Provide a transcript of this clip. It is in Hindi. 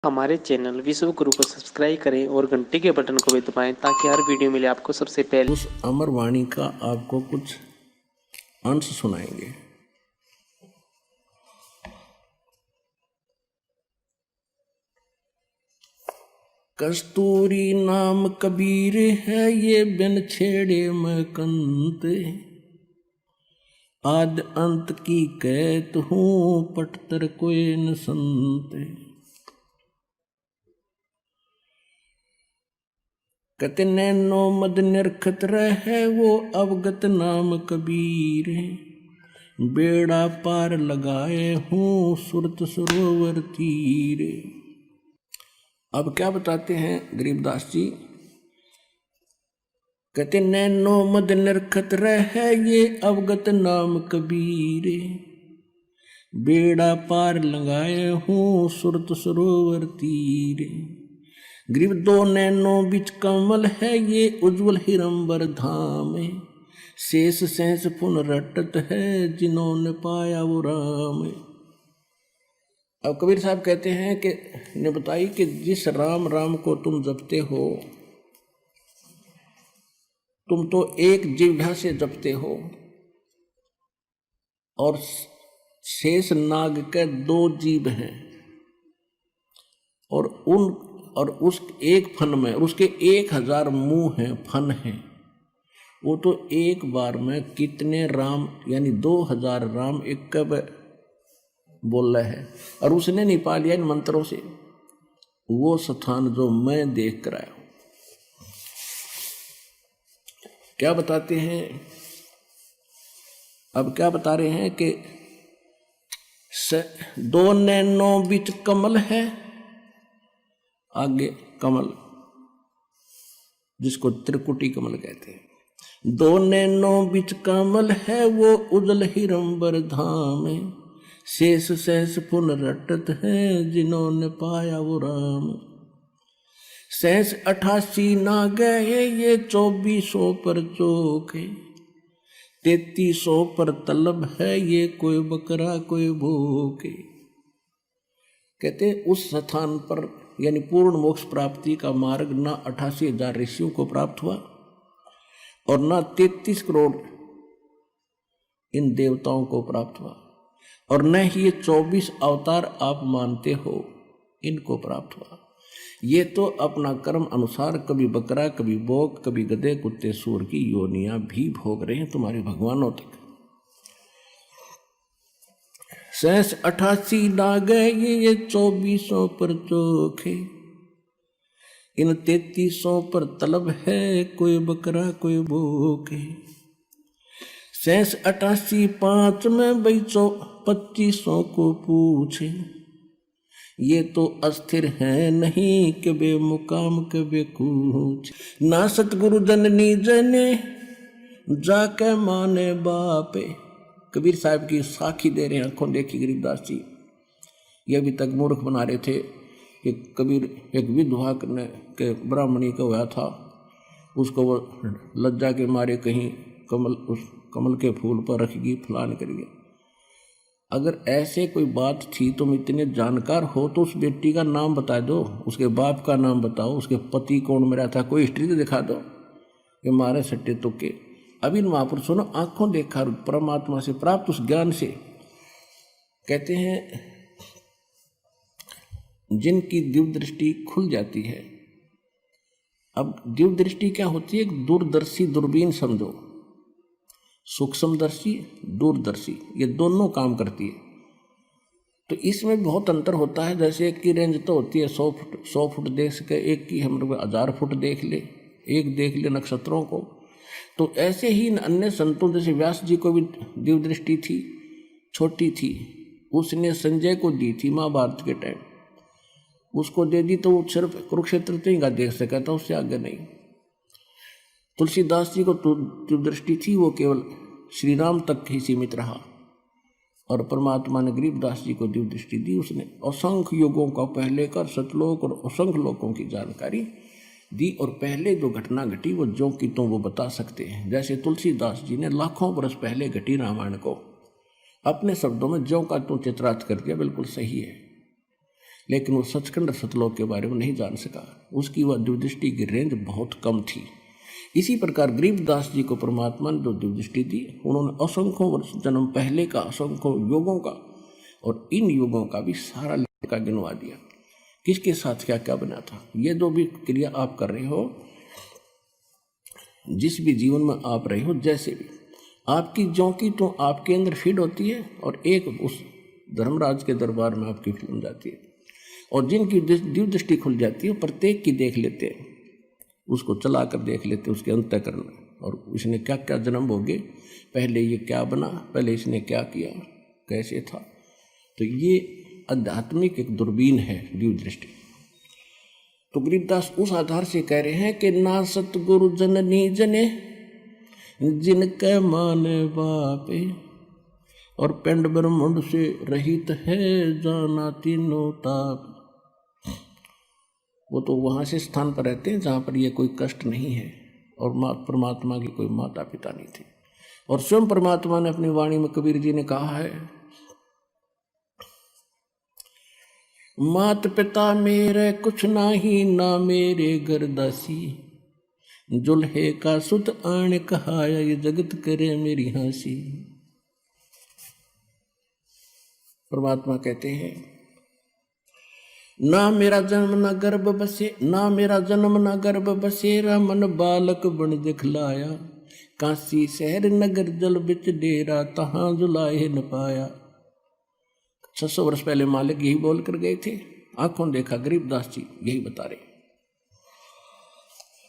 हमारे चैनल विश्व गुरु को सब्सक्राइब करें और घंटी के बटन को भी दबाएं ताकि हर वीडियो मिले आपको सबसे पहले। उस अमर वाणी का आपको कुछ अंश सुनाएंगे। कस्तूरी नाम कबीर है ये बिन छेड़े मैं कंत, आद अंत की कहत हूँ पटतर कोई न संत। कहते नैनो मद निरखत रहे वो अवगत नाम कबीर, बेड़ा पार लगाए हूँ सुरत सरोवर तीर। अब क्या बताते हैं गरीबदास जी? कहते नैनो मद निरखत रहे ये अवगत नाम कबीर, बेड़ा पार लगाए हूँ सुरत सरोवर तीर। गरीब दो नैनो बिच कमल है ये उज्जवल हिरंबर धाम, शेष सहस पुन रटत है जिन्होंने पाया वो राम। अब कबीर साहब कहते हैं कि ने बताई कि जिस राम राम को तुम जपते हो, तुम तो एक जिह्वा से जपते हो और शेष नाग के दो जीभ हैं और उस एक फन में उसके 1000 मुंह हैं, फन हैं। वो तो एक बार में कितने राम यानी 2000 राम एक कब बोल रहे हैं और उसने नहीं पा लिया इन मंत्रों से वो स्थान जो मैं देख कर आया हूं। क्या बताते हैं? अब क्या बता रहे हैं कि दो नैनो बिच कमल है, आगे कमल जिसको त्रिकुटी कमल कहते हैं। दो नैनो बिच कमल है वो उजल हिरंबर धाम, शेष सहस पुन रटत है जिन्होंने पाया वो राम। सहस 88 ना गए ये 2400 पर चोक, 3300 पर तलब है ये कोई बकरा कोई भूख। कहते उस स्थान पर यानी पूर्ण मोक्ष प्राप्ति का मार्ग ना 88,000 ऋषियों को प्राप्त हुआ और ना 33 करोड़ इन देवताओं को प्राप्त हुआ और न ही ये 24 अवतार आप मानते हो इनको प्राप्त हुआ। ये तो अपना कर्म अनुसार कभी बकरा कभी बोक कभी गधे कुत्ते सूर की योनियां भी भोग रहे हैं तुम्हारे भगवानों तक। सहस 88 ना गए ये 2400 पर चोखे, इन 3300 पर तलब है कोई बकरा कोई भूखे। सहस 88 5 में भाई 2500 को पूछे, ये तो अस्थिर है नहीं के बेमुकाम के बेकूच। ना सतगुरु जननी जने जाके माने बापे। कबीर साहब की साखी दे रहे हैं, आंखों देखी गरीबदास जी। ये अभी तक मूर्ख बना रहे थे कि कबीर एक विधवा के ब्राह्मणी का हुआ था, उसको वो लज्जा के मारे कहीं उस कमल के फूल पर रखेगी फलान करिए। अगर ऐसे कोई बात थी, तुम इतने जानकार हो तो उस बेटी का नाम बता दो, उसके बाप का नाम बताओ, उसके पति कौन मरा था, कोई हिस्ट्री तो दिखा दो। ये मारे सट्टे तुक्के। अभी महापुरुषों ने आंखों देखा परमात्मा से प्राप्त उस ज्ञान से। कहते हैं जिनकी दिव्य दृष्टि खुल जाती है। अब दिव्य दृष्टि क्या होती है? एक दूरदर्शी दूरबीन समझो, सूक्ष्मदर्शी दूरदर्शी, ये दोनों काम करती है। तो इसमें बहुत अंतर होता है। जैसे एक की रेंज तो होती है 100 फुट देख सके, एक की हम लोग 1000 फुट देख ले, एक देख ले नक्षत्रों को। तो ऐसे ही अन्य संतों जैसे व्यास जी को भी दिव्य दृष्टि थी, छोटी थी, उसने संजय को दी थी महाभारत के टाइम, उसको दे दी तो वो सिर्फ कुरुक्षेत्र तक ही देख सका था, उससे आगे नहीं। तुलसीदास जी को दिव्य दृष्टि थी, वो केवल श्री राम तक ही सीमित रहा और परमात्मा ने गरीबदास जी को दिव्य दृष्टि दी। उसने असंख्य युगों का पहले कर सतलोक और असंख्य लोकों की जानकारी दी और पहले जो घटना घटी वो जो कि तो वो बता सकते हैं। जैसे तुलसीदास जी ने लाखों वर्ष पहले घटी रामायण को अपने शब्दों में ज्यों का त्यों चित्रार्थ कर दिया, बिल्कुल सही है। लेकिन वो सचखंड सतलोक के बारे में नहीं जान सका। उसकी वह दिव्यदृष्टि की रेंज बहुत कम थी। इसी प्रकार गरीबदास जी को परमात्मा ने जो दिव्यदृष्टि दी, उन्होंने असंख्यों वर्ष जन्म पहले का, असंख्यों युगों का और इन युगों का भी सारा लेखा गिनवा दिया, किसके साथ क्या क्या बना था। ये जो भी क्रिया आप कर रहे हो, जिस भी जीवन में आप रहे हो, जैसे भी आपकी ज्यों की तो आपके अंदर फीड होती है और एक उस धर्मराज के दरबार में आपकी फिल्म जाती है, और जिनकी दिव्य दृष्टि खुल जाती है प्रत्येक की देख लेते हैं, उसको चला कर देख लेते हैं, उसके अंतःकरण में, और इसने क्या क्या जन्म भोगे, पहले ये क्या बना, पहले इसने क्या किया, कैसे था। तो ये आध्यात्मिक एक दूरबीन है दिव्य दृष्टि। तो गरीबदास उस आधार से कह रहे हैं कि ना सतगुरु जननी जने जिनके मान बापे, और पिंड ब्रह्मंड से रहित है जाना तीनों ताप। वो तो वहाँ से स्थान पर रहते हैं जहाँ पर ये कोई कष्ट नहीं है, और परमात्मा की कोई माता पिता नहीं थी। और स्वयं परमात्मा ने अपनी वाणी में, कबीर जी ने कहा है, मात पिता मेरे कुछ नाही, ना मेरे घर दासी, जुल्हे का सुत आण कहाया, ये जगत करे मेरी हंसी। परमात्मा कहते हैं, ना मेरा जन्म ना गर्भ बसे, ना मेरा जन्म ना गर्भ बसेरा, मन बालक बन दिखलाया, काशी शहर नगर जल बिच डेरा, तहां जुलाए न पाया। 600 वर्ष पहले मालिक यही बोल कर गए थे, आंखों देखा गरीबदास जी यही बता रहे।